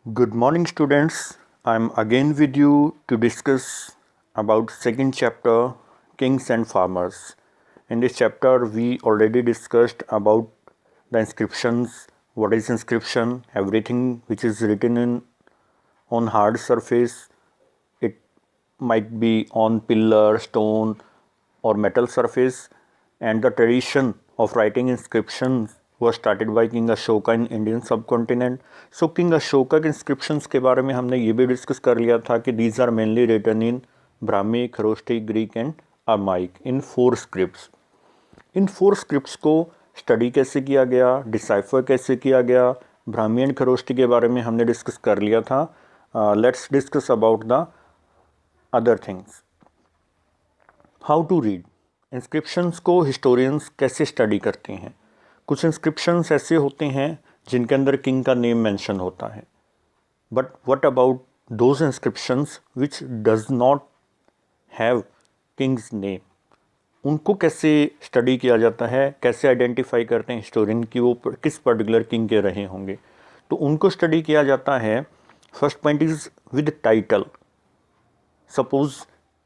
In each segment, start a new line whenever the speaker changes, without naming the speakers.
Good morning, students. I'm again with you to discuss about second chapter, Kings and Farmers. In this chapter, we already discussed about the inscriptions, what is inscription, everything which is written in on hard surface. It might be on pillar, stone, or metal surface, and the tradition of writing inscriptions was started by king Ashoka in Indian सब continent. सो king Ashoka के inscriptions के बारे में हमने ये भी discuss कर लिया था कि these are mainly written in Brahmi, Kharosthi, Greek and Aramaic in 4 scripts. इन 4 स्क्रिप्ट्स को स्टडी कैसे किया गया, डिसाइफर कैसे किया गया, ब्राह्मी एंड खरोष्टी के बारे में हमने डिस्कस कर लिया था. Let's discuss about the other things. How to read. Inscriptions को हिस्टोरियंस कैसे स्टडी करते हैं. कुछ इंस्क्रिप्शंस ऐसे होते हैं जिनके अंदर किंग का नेम मेंशन होता है, but what about those inscriptions which does not have Kings name. उनको कैसे स्टडी किया जाता है, कैसे आइडेंटिफाई करते हैं हिस्टोरियन कि वो किस पर्टिकुलर किंग के रहे होंगे. तो उनको स्टडी किया जाता है. First point is with title. Suppose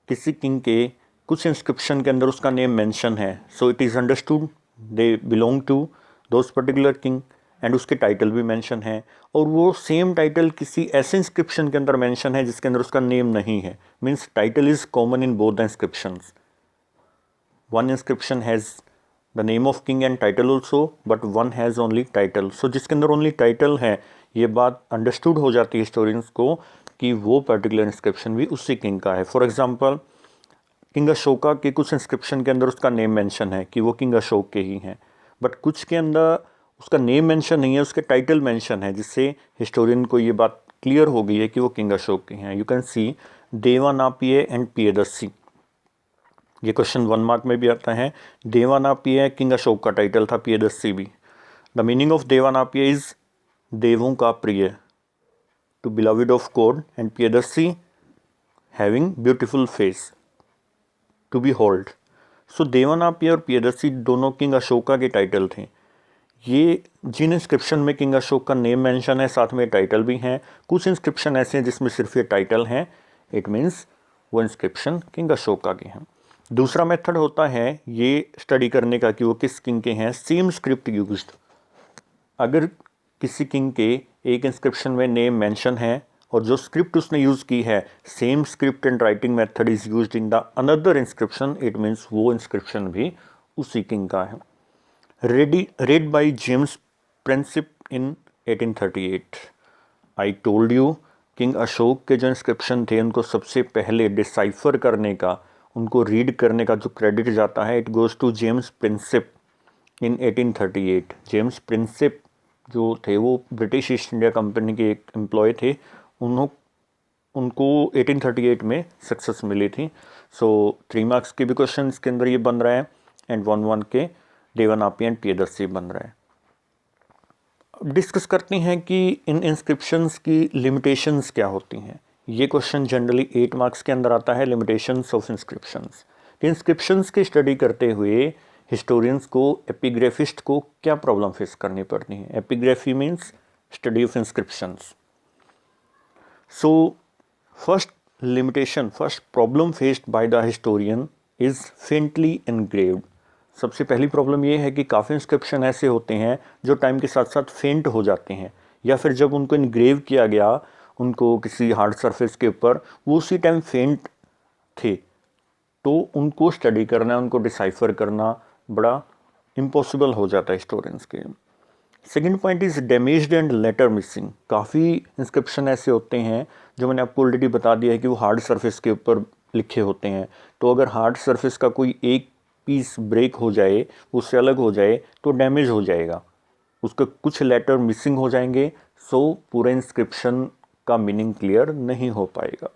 किसी किंग के कुछ इंस्क्रिप्शन के अंदर उसका नेम मेंशन है, so it is understood they belong to those particular king, and उसके टाइटल भी मेंशन है. और वो सेम टाइटल किसी ऐसे इंस्क्रिप्शन के अंदर मेंशन है जिसके अंदर उसका नेम नहीं है. Means title is common in both the inscriptions. One inscription has the name of king and title also, but one has only title. So जिसके अंदर ओनली टाइटल है, ये बात अंडरस्टूड हो जाती है हिस्टोरियंस को कि वो पर्टिकुलर इंस्क्रिप्शन भी उसी किंग का है. फॉर एग्जाम्पल, किंग अशोका के कुछ इंस्क्रिप्शन के अंदर उसका नेम मेंशन है कि वो किंग अशोक के ही हैं, बट कुछ के अंदर उसका नेम मेंशन नहीं है, उसके टाइटल मेंशन है, जिससे हिस्टोरियन को ये बात क्लियर हो गई है कि वो किंग अशोक के हैं. You can see Devanapiya and Piyadassi. ये क्वेश्चन 1 मार्क में भी आता है. देवानापिय किंग अशोक का टाइटल था, पियदस्सी भी. The meaning of Devanapiya is देवों का प्रिय, to beloved of God, and Piyadassi having beautiful face, to behold. So Devanapiya और पियदस्सी दोनों किंग अशोका के टाइटल थे. ये जिन इंस्क्रिप्शन में किंग अशोक का नेम मेंशन है, साथ में टाइटल भी हैं. कुछ इंस्क्रिप्शन ऐसे हैं जिसमें सिर्फ ये टाइटल हैं, इट मीन्स वो इंस्क्रिप्शन किंग अशोका के हैं. दूसरा मेथड होता है ये स्टडी करने का कि वो किस किंग के हैं. Same script used. अगर किसी किंग के एक इंस्क्रिप्शन में नेम मेंशन है और जो स्क्रिप्ट उसने यूज़ की है, same script and writing method is used in the another inscription, it means वो इंस्क्रिप्शन भी उसी किंग का है. Read by James Prinsep in 1838. I told you, king Ashok के जो इंस्क्रिप्शन थे उनको सबसे पहले डिसाइफर करने का, उनको रीड करने का जो क्रेडिट जाता है, it goes to James Prinsep in 1838. James Prinsep जो थे वो ब्रिटिश ईस्ट इंडिया कंपनी के एक एम्प्लॉय थे. उनको 1838 में सक्सेस मिली थी. सो 3 मार्क्स के भी क्वेश्चन इसके अंदर ये बन रहा है, एंड 1 के देवानापिय एंड पियदस्सी बन रहा है. डिस्कस करते हैं कि इन इंस्क्रिप्शंस की लिमिटेशंस क्या होती हैं. ये क्वेश्चन जनरली 8 मार्क्स के अंदर आता है, लिमिटेशंस ऑफ इंस्क्रिप्शंस. इंस्क्रिप्शंस की स्टडी करते हुए हिस्टोरियंस को, एपिग्राफिस्ट को क्या प्रॉब्लम फेस करनी पड़ती है. Epigraphy means study of inscriptions. So first limitation, first problem faced by the historian is faintly engraved. सबसे पहली प्रॉब्लम ये है कि काफ़ी इंस्क्रिप्शन ऐसे होते हैं जो टाइम के साथ साथ फेंट हो जाते हैं, या फिर जब उनको इनग्रेव किया गया, उनको किसी हार्ड सरफेस के ऊपर, वो उसी टाइम फेंट थे. तो उनको स्टडी करना, उनको डिसाइफर करना बड़ा इम्पॉसिबल हो जाता है हिस्टोरियंस के. Second point is damaged and later missing. काफ़ी इंस्क्रिप्शन ऐसे होते हैं जो मैंने आपको ऑलरेडी बता दिया है कि वो हार्ड सरफेस के ऊपर लिखे होते हैं. तो अगर हार्ड सरफेस का कोई एक पीस ब्रेक हो जाए, उससे अलग हो जाए, तो डैमेज हो जाएगा, उसका कुछ लेटर मिसिंग हो जाएंगे. सो पूरे इंस्क्रिप्शन का मीनिंग क्लियर नहीं हो पाएगा.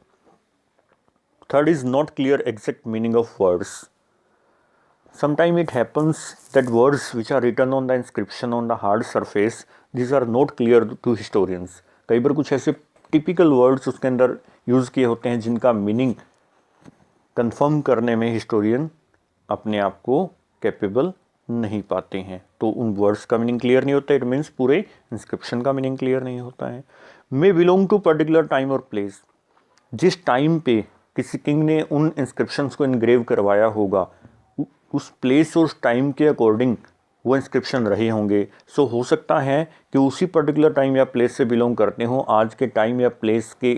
Third is not clear exact meaning of words. Sometimes it happens that words which are written on the inscription on the hard surface, these are not clear to historians. कई बार कुछ ऐसे typical words उसके अंदर use किए होते हैं जिनका meaning confirm करने में हिस्टोरियन अपने आप को कैपेबल नहीं पाते हैं. तो उन वर्ड्स का मीनिंग क्लियर नहीं होता, इट मीन्स पूरे इंस्क्रिप्शन का मीनिंग क्लियर नहीं होता है. मे बिलोंग टू पर्टिकुलर टाइम और प्लेस। जिस टाइम पे किसी किंग ने उन इंस्क्रिप्शंस को इनग्रेव करवाया होगा, उस प्लेस और उस टाइम के अकॉर्डिंग वो इंस्क्रिप्शन रहे होंगे। सो हो सकता है कि उसी पर्टिकुलर टाइम या प्लेस से बिलोंग करते हों, आज के टाइम या प्लेस के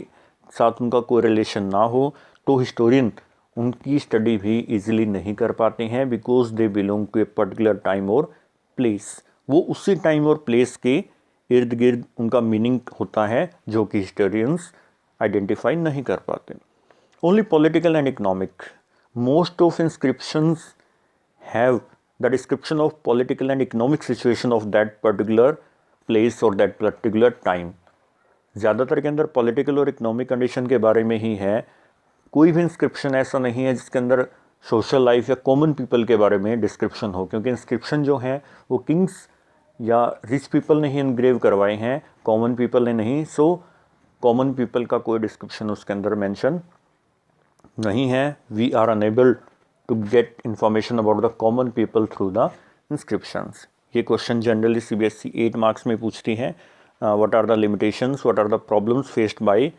साथ उनका कोई रिलेशन ना हो, तो हिस्टोरियन उनकी स्टडी भी इजीली नहीं कर पाते हैं, because they belong to a particular time और प्लेस। वो उसी टाइम और प्लेस के इर्द गिर्द उनका मीनिंग होता है, जो कि हिस्टोरियंस आइडेंटिफाई नहीं कर पाते। Only political and economic, most of inscriptions have the description of political and economic situation of that particular place or that particular time। ज़्यादातर के अंदर पॉलिटिकल और इकोनॉमिक कंडीशन के बारे में ही है। कोई भी इंस्क्रिप्शन ऐसा नहीं है जिसके अंदर सोशल लाइफ या कॉमन पीपल के बारे में डिस्क्रिप्शन हो, क्योंकि इंस्क्रिप्शन जो है वो किंग्स या रिच पीपल ने ही इनग्रेव करवाए हैं, कॉमन पीपल ने नहीं। सो कॉमन पीपल का कोई डिस्क्रिप्शन उसके अंदर मेंशन नहीं है। We are unable to get information about the common people through the inscriptions. ये क्वेश्चन जनरली CBSE 8 मार्क्स में पूछती है। What are the limitations, what are the problems faced by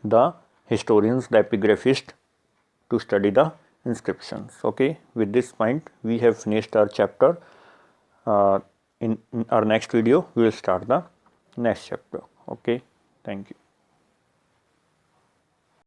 the historians, the epigraphist, to study the inscriptions। Okay, with this point we have finished our chapter। In our next video we will start the next chapter। Okay, thank you।